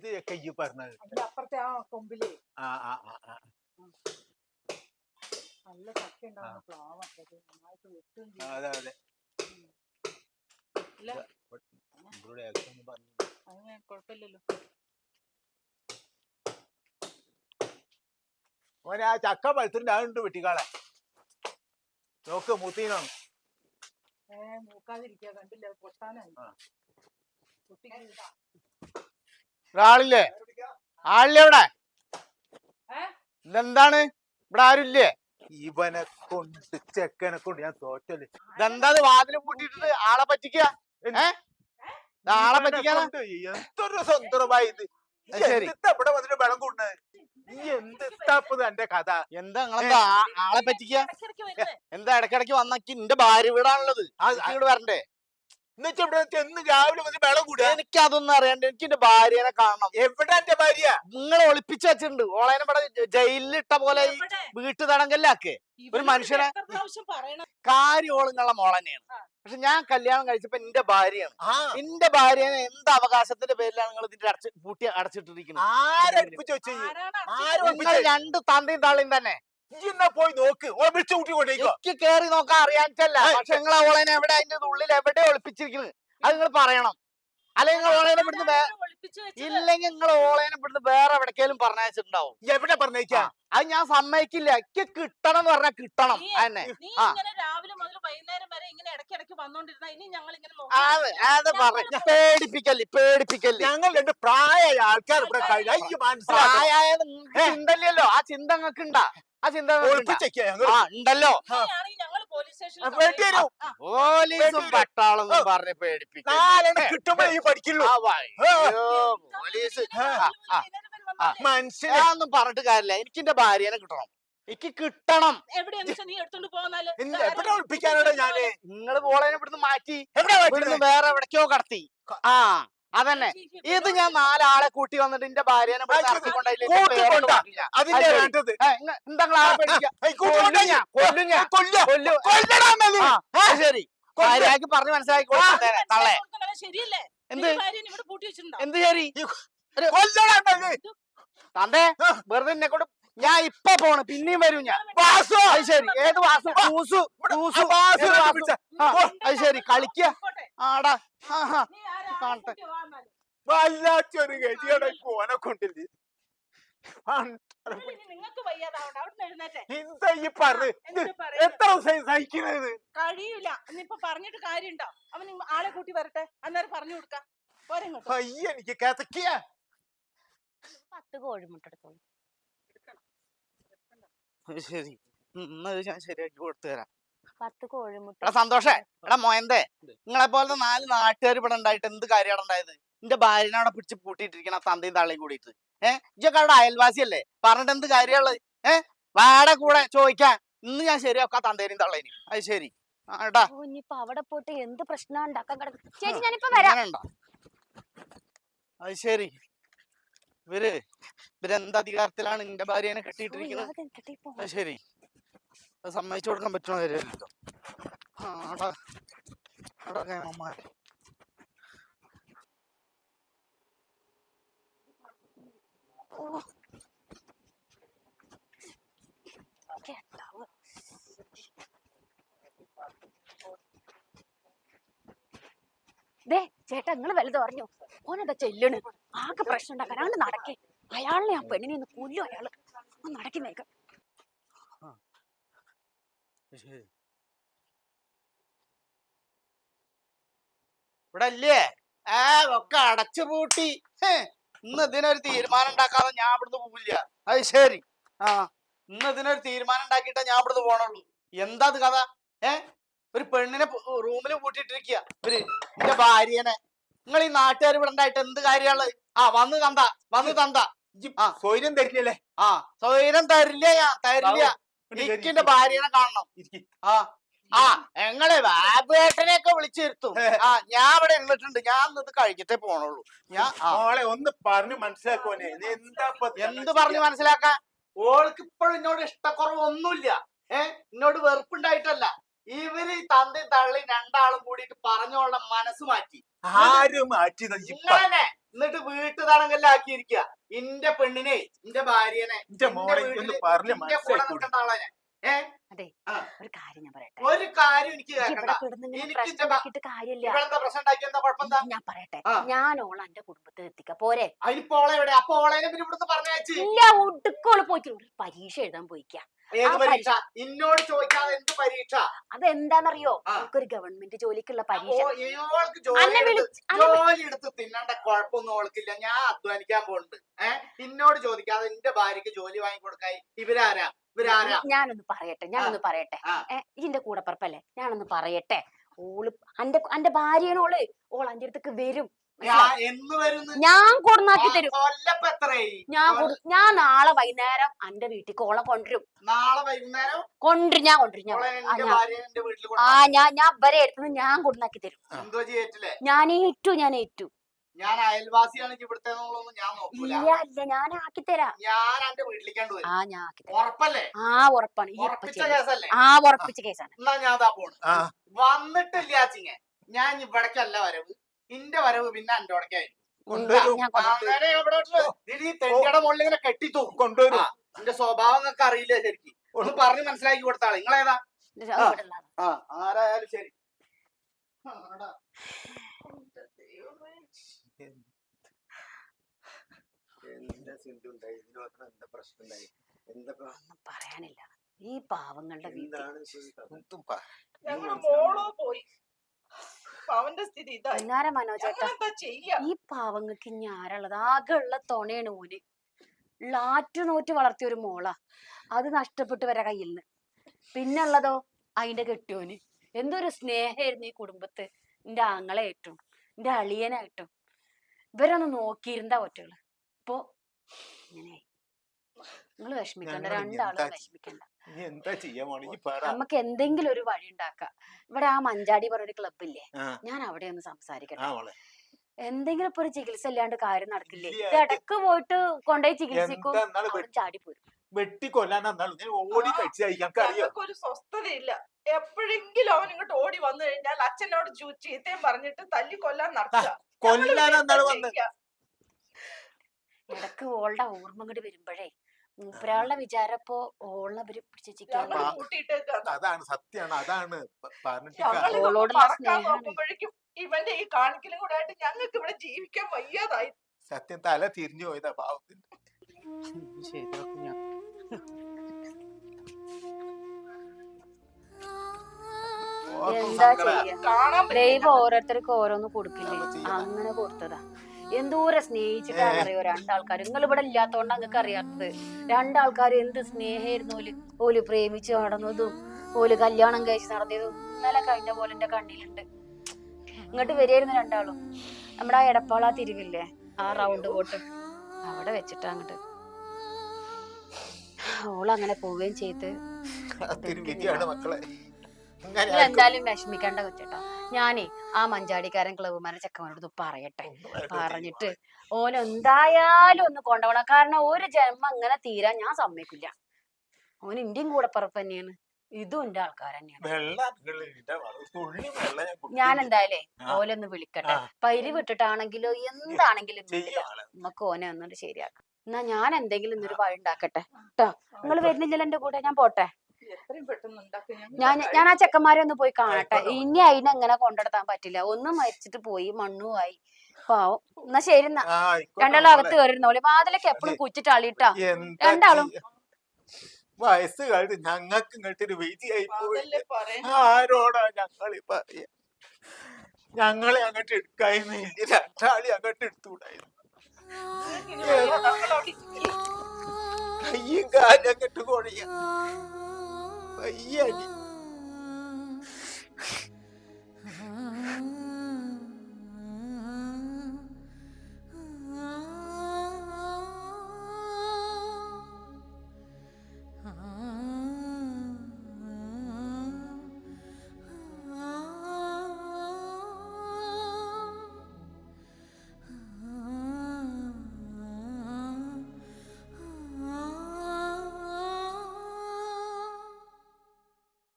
ഏത് ചക്ക ഈ പറഞ്ഞത്? അപ്പുറത്തെ ആ കൊമ്പില് ആ ആ ആ ആ നല്ല ചക്ക ഉണ്ടാവുന്ന പ്ലാവൊക്കെ നന്നായിട്ട് വെട്ടും അതെ അതെ. അങ്ങനെ കുഴപ്പമില്ലല്ലോ. ഓനെ ആ ചക്ക പഴുത്തിന്റെ അതുണ്ട് വെട്ടിക്കാളെ നോക്ക് മൂത്തീനോ. മൂക്കാതിരിക്കുക കണ്ടില്ല പൊട്ടാനായി. ആളില്ലേ? ആളില്ലേ ഇവിടെ? ഇതെന്താണ് ഇവിടെ ആരുമില്ലേ? ഇവനെ കൊണ്ട് ചെക്കനെ കൊണ്ട് ഞാൻ തോറ്റല്. ഇതെന്താ വാതിലും പൂട്ടിയിട്ടിട്ട് ആളെ പറ്റിക്കുക? ആളെ പറ്റിക്കാനാ? എന്തൊരു സ്വന്തമായി ഇത്. ഇവിടെ വന്നിട്ട് വെള്ളം കൂടുന്നത് എന്ത് എന്റെ കഥ? എന്താ നിങ്ങളെന്താ ആളെ പറ്റിക്ക? എന്താ ഇടക്കിടക്ക് വന്നക്ക് എന്റെ ഭാര്യ വീടാണുള്ളത്, ഇവിടെ വരണ്ടേ? എന്ന് രാവിലെ വന്ന് വെള്ളം കൂടുക? എനിക്ക് അതൊന്നും അറിയണ്ട, എനിക്ക് എന്റെ ഭാര്യനെ കാണണം. എവിടെ എന്റെ ഭാര്യ? നിങ്ങൾ ഒളിപ്പിച്ചു വെച്ചിട്ടുണ്ട്. ഓളേനെ ഇവിടെ ജയിലിൽ ഇട്ട പോലെ വീട്ടു തടങ്കല്ലാക്ക് ഒരു മനുഷ്യനെ. കാര്യം ഓളുങ്ങളുടെ മോൾ തന്നെയാണ്. പക്ഷെ ഞാൻ കല്യാണം കഴിച്ചപ്പോ എന്റെ ഭാര്യയാണ്. എന്റെ ഭാര്യനെ എന്ത് അവകാശത്തിന്റെ പേരിലാണ് നിങ്ങൾ ഇതിന്റെ പൂട്ടി അടച്ചിട്ടിരിക്കുന്നത്? നിങ്ങൾ രണ്ട് തന്തയും താളിയും തന്നെ. പോയി നോക്ക്, വിളിച്ചു കൂട്ടിക്കൊണ്ടേ. എനിക്ക് കേറി നോക്കാൻ അറിയാനിട്ടല്ല, പക്ഷെ നിങ്ങൾ ഓളേനെ എവിടെ അതിന്റെ ഉള്ളിൽ എവിടെ ഒളിപ്പിച്ചിരിക്കുന്നത് അത് നിങ്ങൾ പറയണം. അല്ലെങ്കിൽ നിങ്ങൾ ഓളേനെ ഇവിടുന്ന് ഇല്ലെങ്കിൽ നിങ്ങൾ ഓളേനെ ഇവിടുന്ന് വേറെ എവിടേക്കേലും പറഞ്ഞയച്ചിട്ടുണ്ടാവും. എവിടെ പറഞ്ഞേക്കാ? അത് ഞാൻ സമ്മതിക്കില്ല. എനിക്ക് കിട്ടണം എന്ന് പറഞ്ഞാൽ കിട്ടണം. അതന്നെ പേടിപ്പിക്കല്ലേ പേടിപ്പിക്കല്ലേ. ഞങ്ങൾ രണ്ട് പ്രായമായ ആൾക്കാർ ഇവിടെ ചിന്തല്ലോ. ആ ചിന്ത നിങ്ങൾക്ക് ഉണ്ടാ? ആ ചിന്ത ഉണ്ടല്ലോ. പോലീസും പട്ടാളൊന്നും പറഞ്ഞ് പേടിപ്പിക്കും. കിട്ടുമ്പോ ഈ പഠിക്കുള്ളൂ. പോലീസ് മനസ്സിലാന്നും പറഞ്ഞിട്ട് കാര്യമില്ല. എനിക്ക് എന്റെ ഭാര്യനെ കിട്ടണം. എനിക്ക് കിട്ടണം. എവിടെ ഒളിപ്പിക്കാനാണ് ഞാന്? നിങ്ങള് പോളേനെ ഇവിടുന്ന് മാറ്റി വേറെ എവിടേക്കോ കടത്തി. ആ അതന്നെ. ഇത് ഞാൻ നാലാളെ കൂട്ടി വന്നിട്ട് എന്റെ ഭാര്യനെ ശരി ഭാര്യക്ക് പറഞ്ഞ് മനസ്സിലാക്കി തള്ളേ. എന്ത് എന്ത് ശരി തന്തേ വെറുതെ എന്നെ കൊണ്ട് ഞാൻ ഇപ്പൊ പോണ്, പിന്നെയും വരും ഞാൻ. അത് ശരി. ഏത് വാസു? അത് ശരി കളിക്ക ആടാ. കാണട്ടെ. വല്ലാത്തൊരു ഗതിയോടെ ഓനെ കൊണ്ടില്ലേ. എന്താ ഈ പറഞ്ഞ് എത്ര ദിവസം സഹിക്കുന്നത്? കഴിയൂല. ഇനിയിപ്പൊ പറഞ്ഞിട്ട് കാര്യണ്ടോ? അവൻ ആളെ കൂട്ടി വരട്ടെ, അന്നേരം പറഞ്ഞു കൊടുക്കാം. എനിക്ക് കഥക്കിയ 10 കോഴിമുട്ട എടുത്തോളൂ. ശരി, ഞാൻ ശരിയാക്കി കൊടുത്തു തരാം. 10 കോഴിമുട്ട. എടാ സന്തോഷേ, എടാ മോയന്തേ, നിങ്ങളെ പോലത്തെ 4 നാട്ടുകാർ ഇവിടെ ഉണ്ടായിട്ട് എന്ത് കാര്യമാണ് ഉണ്ടായത്? എന്റെ ഭാര്യനെ അവിടെ പിടിച്ച് പൂട്ടിയിട്ടിരിക്കണം തന്തയും തള്ളയും കൂടിയിട്ട്. ഇതൊക്കെ അവിടെ അയൽവാസിയല്ലേ, പറഞ്ഞിട്ട് എന്ത് കാര്യമുള്ളത്? വാടെ കൂടെ ചോദിക്കാൻ ഇന്ന് ഞാൻ ശരിയാക്കാം തന്തേനും തള്ളേനും. അത് ശരി. ഇനിയിപ്പോ അവിടെ പോയിട്ട് എന്ത് പ്രശ്നം ഉണ്ടാക്കാൻ കിടക്കും? ചേച്ചി ഞാനിപ്പോ വരാം. അത് ശരി. ഇവരെന്ത് അധികാരത്തിലാണ് എന്റെ ഭാര്യനെ കെട്ടിയിട്ടിരിക്കുന്നത്? അത് ശരി, അത് സമ്മതിച്ചു കൊടുക്കാൻ പറ്റുന്ന കാര്യമല്ലോ. ചേട്ടാ നിങ്ങള് വലുത് പറഞ്ഞു. ഓനെന്താ ചെല്ലണ്? ആകെ പ്രശ്നം ഉണ്ടാക്കാൻ അങ്ങ് നടക്കേ. അയാളിനെ ഞാൻ പെണ്ണിനെ ഒന്ന് കൊല്ലും. അയാള് നടക്കി വേഗം. ഇവിടെ അല്ലേ ഒക്കെ അടച്ചുപൂട്ടി. ഇന്ന് ഇതിനൊരു തീരുമാനം ഉണ്ടാക്കാതെ ഞാൻ ഇവിടുന്ന് പോവില്ല. അത് ശരി. ഇന്ന് ഇതിനൊരു തീരുമാനം ഉണ്ടാക്കിയിട്ടേ ഞാൻ ഇവിടുന്ന് പോണുള്ളൂ. എന്താ അത് കഥ? ഒരു പെണ്ണിനെ റൂമിൽ പൂട്ടിയിട്ടിരിക്കുക ഇവര്, എന്റെ ഭാര്യനെ. നിങ്ങൾ ഈ നാട്ടുകാർ ഇവിടെ ഉണ്ടായിട്ട് എന്ത് കാര്യമുള്ളത്? വന്ന് തന്ത സ്വൈര്യം തരില്ലേ? സ്വൈര്യം തരില്ല. ഞാൻ തരില്ല. എനിക്കെന്റെ ഭാര്യനെ കാണണം. ഞങ്ങള് ബാബേട്ടനെയൊക്കെ വിളിച്ചിരുത്തും. ഞാൻ ഇവിടെ ഇരുന്നിട്ടുണ്ട്. ഞാൻ ഇത് കഴിഞ്ഞിട്ടേ പോണുള്ളൂ. ഒന്ന് പറഞ്ഞു മനസ്സിലാക്കുവനെ. എന്ത് പറഞ്ഞു മനസ്സിലാക്കാൻ? ഓൾക്ക് ഇപ്പോഴും എന്നോട് ഇഷ്ടക്കുറവ് ഒന്നുമില്ല. എന്നോട് വെറുപ്പുണ്ടായിട്ടല്ല. ഇവര് തന്തി തള്ളി രണ്ടാളും കൂടിയിട്ട് പറഞ്ഞോളുടെ മനസ്സ് മാറ്റി. ആരും മാറ്റി ഇങ്ങനെ എന്നിട്ട് വീട്ടുതടങ്കലിലാക്കിയിരിക്കുക. ഇന്റെ പെണ്ണിനെ, ഇന്റെ ഭാര്യനെ, എന്റെ മോളെ ഒന്ന് പറഞ്ഞ് ഇന്റെ കൂടെ മനസ്സിലാക്കി നിൽക്കേണ്ട ആളെ അതെ, ഒരു കാര്യം ഞാൻ പറയട്ടെ. ഒരു കാര്യം എനിക്ക് കേൾക്കണ്ട. ഇവിടെ കിടന്നിങ്ങനെ എനിക്ക് പ്രശ്നം ഉണ്ടാക്കിയിട്ട് കാര്യമില്ല. ഇവളെന്താ പ്രശ്നം ഉണ്ടാക്കി? എന്താ കുഴപ്പമെന്താ? ഞാൻ പറയട്ടെ, ഞാൻ ഓളെ എന്റെ കുടുംബത്തിൽ എത്തിക്ക പോരെ. അതിനിപ്പോ ഓളെ എവിടെ? അപ്പൊ ഓളേനെ പിന്നെ ഇവിടുന്ന് പറഞ്ഞയച്ച് ഇല്ല, ഒടുക്കോള് പോയിട്ട് ഒരു പരീക്ഷ എഴുതാൻ പോയിക്ക. ഏത് പരീക്ഷ? ഇന്നോട് ചോദിക്കാതെ എന്ത് പരീക്ഷ? അതെന്താന്നറിയോ? നമുക്കൊരു ഗവൺമെന്റ് ജോലിക്കുള്ള പരീക്ഷ. ഓൾക്ക് ജോലി എടുത്ത് തിന്നേണ്ട കുഴപ്പമൊന്നും ഓൾക്കില്ല. ഞാൻ അധ്വാനിക്കാൻ പോകുന്നുണ്ട്. ഇന്നോട് ചോദിക്കാതെ എന്റെ ഭാര്യക്ക് ജോലി വാങ്ങിക്കൊടുക്കായി ഇവരാരാ? ഞാനൊന്ന് പറയട്ടെ. ഇതിന്റെ കൂടെ പറപ്പല്ലേ, ഞാനൊന്ന് പറയട്ടെ. ഓള് അന്റെ ഭാര്യയാണ് ഓള്. ഓൾ അന്റെ അടുത്തേക്ക് വരും. ഞാൻ കൊടുന്നാക്കി തരും. ഞാൻ നാളെ വൈകുന്നേരം അന്റെ വീട്ടിൽ ഓളെ കൊണ്ടുവരും. നാളെ വൈകുന്നേരം ഞാൻ വരെ എടുത്തത് ഞാൻ കൊടുന്നാക്കി തരും. ഞാൻ ഏറ്റു. ഞാൻ അയൽവാസിയാണ് ഇവിടുത്തെ ഞാൻ നോക്കൂല. ഇല്ല, ഞാൻ ആക്കി തരാം. ഞാൻ എന്റെ വീട്ടിലേക്കാണ്ട് വരും. ഞാൻ ആക്കി തരാം. ഉറപ്പല്ലേ? ഉറപ്പാണ്. ഉറപ്പിച്ച കേസാണ്. എന്നാ ഞാൻ പോണു. വന്നിട്ടില്ലാച്ചിങ്ങ ഞാൻ ഇവിടേക്കല്ല വരവ്. ഇന്റെ വരവ് പിന്നെ എന്റെ അവിടേക്കായിരുന്നു. തെണ്ടിയുടെ മുകളിൽ ഇങ്ങനെ കെട്ടിത്തു കൊണ്ടുവരും. എന്റെ സ്വഭാവം നിങ്ങൾക്ക് അറിയില്ല ശരിക്കും. ഒന്ന് പറഞ്ഞ് മനസ്സിലാക്കി കൊടുത്താളെ. നിങ്ങളേതാ? ആരായാലും ശരി. പറയാനില്ല. ഈ പാവങ്ങളുടെ മനോജേട്ടാ, ഈ പാവങ്ങൾക്ക് ഇനി ആരുള്ളത്? ആകെ ഉള്ള തുണയാണ് ഓന്. ആറ്റുനോറ്റ് വളർത്തിയ ഒരു മോളാ, അത് നഷ്ടപ്പെട്ടു വരാ കയ്യിൽ നിന്ന്. പിന്നുള്ളതോ അതിന്റെ കെട്ടിയോന്. എന്തൊരു സ്നേഹമായിരുന്നു ഈ കുടുംബത്ത്. എന്റെ ആങ്ങളായിട്ടും എന്റെ അളിയനായിട്ടും ഇവരൊന്ന് നോക്കിയിരുന്നാ ഒറ്റകള്. ഇപ്പൊ ഇങ്ങനെ നിങ്ങള് വിഷമിക്കണ്ട, രണ്ടാളും വിഷമിക്കണ്ട. നമുക്ക് എന്തെങ്കിലും ഒരു വഴി ഉണ്ടാക്കാം. ഇവിടെ ആ മഞ്ചാടി പറഞ്ഞൊരു ക്ലബില്ലേ, ഞാൻ അവിടെ ഒന്ന് സംസാരിക്കട്ടെ. എന്തെങ്കിലും ഇപ്പൊ ഒരു ചികിത്സ ഇല്ലാണ്ട് കാര്യം നടക്കില്ലേ? ഇടക്ക് പോയിട്ട് കൊണ്ടുപോയി ചികിത്സിക്കും, ചാടിപ്പോരും. ഒരു സ്വസ്ഥതയില്ല. എപ്പോഴെങ്കിലും അവൻ ഇങ്ങോട്ട് ഓടി വന്നു കഴിഞ്ഞാൽ അച്ഛനോട് ചീത്തയും പറഞ്ഞിട്ട് തല്ലി കൊല്ലാൻ നടക്കുക. ഇടക്ക് ഓളുടെ ഓർമ്മ ഇങ്ങോട്ട് വരുമ്പോഴേ മൂപ്പരാളുടെ വിചാരം ഇപ്പൊ ഓളിനവര് അതാണ് സത്യാണ്. അതാണ് ഇവന്റെ ഈ കാണിക്കലും കൂടെ ആയിട്ട് ഞങ്ങൾക്ക് ഇവിടെ ജീവിക്കാൻ വയ്യാതായി. സത്യം തല തിരിഞ്ഞു പോയതാ പാവത്തിന്. എന്താ ചെയ്യാ, ദൈവം ഓരോരുത്തർക്ക് ഓരോന്ന് കൊടുക്കില്ലേ, അങ്ങനെ കൊടുത്തതാ. എന്തോരം സ്നേഹിച്ചിട്ടാണെന്നറിയോ രണ്ടാൾക്കാർ. നിങ്ങൾ ഇവിടെ ഇല്ലാത്തോണ്ടാ നിങ്ങൾക്ക് അറിയാത്തത്. രണ്ടാൾക്കാർ എന്ത് സ്നേഹമായിരുന്നു. ഓല് പ്രേമിച്ച് നടന്നതും ഓല് കല്യാണം കഴിച്ച് നടന്നതും ഇന്നലെ കഴിഞ്ഞ പോലെ എന്റെ കണ്ണിലുണ്ട്. ഇങ്ങോട്ട് വരികയായിരുന്നു രണ്ടാളും. നമ്മുടെ ആ എടപ്പാള തിരിവില്ലേ, ആ റൗണ്ട് ബോട്ട് അവിടെ വെച്ചിട്ടാ അങ്ങോട്ട് ഓളങ്ങനെ പോവുകയും ചെയ്ത്. എന്തായാലും വിഷമിക്കേണ്ട വെച്ചിട്ടോ. ഞാനേ ആ മഞ്ചാടിക്കാരൻ ക്ലബ്ബുമാരെ ചെക്കന്മാരോട് പറയട്ടെ. പറഞ്ഞിട്ട് ഓനെന്തായാലും ഒന്ന് കൊണ്ടുപോകണം. കാരണം ഒരു ജന്മം അങ്ങനെ തീരാൻ ഞാൻ സമ്മതിക്കില്ല. ഓൻ ഇന്ത്യയും കൂടെ പറപ്പ് തന്നെയാണ്, ഇതും എന്റെ ആൾക്കാർ തന്നെയാണ്. ഞാൻ എന്തായാലേ ഓലൊന്ന് വിളിക്കട്ടെ. പൈരി വിട്ടിട്ടാണെങ്കിലോ എന്താണെങ്കിലും നമുക്ക് ഓനെ ഒന്നുകൊണ്ട് ശരിയാക്കാം. എന്നാ ഞാൻ എന്തെങ്കിലും ഇന്നൊരു വഴി ഉണ്ടാക്കട്ടെ കേട്ടോ. നിങ്ങൾ വരുന്നില്ലല്ലോ എന്റെ കൂടെ? ഞാൻ പോട്ടെ. ഞാൻ ആ ചെക്കന്മാരെ ഒന്ന് പോയി കാണട്ടെ. ഇനി അതിനെങ്ങനെ കൊണ്ടെടുത്താൻ പറ്റില്ല. ഒന്നും മരിച്ചിട്ട് പോയി, മണ്ണുമായി പാവം. എന്നാ ശരി. എന്നാ രണ്ടാളും അകത്ത് കയറിയിരുന്നോളെ. വാതിലൊക്കെ എപ്പോഴും കുച്ചിട്ട് അളിയിട്ടാ രണ്ടാളും. വയസ്സ് കഴിഞ്ഞ് ഞങ്ങൾക്ക് ഇങ്ങോട്ടൊരു വിധിയായി പോയി. ആരോടാ ഞങ്ങളെ അങ്ങോട്ട് എടുക്കായിരുന്നു. രണ്ടാളി അങ്ങോട്ട് എടുത്തുകൂടായിരുന്നു. കയ്യും കാലും അങ്ങോട്ട് കൊടിയ വയ്യടി.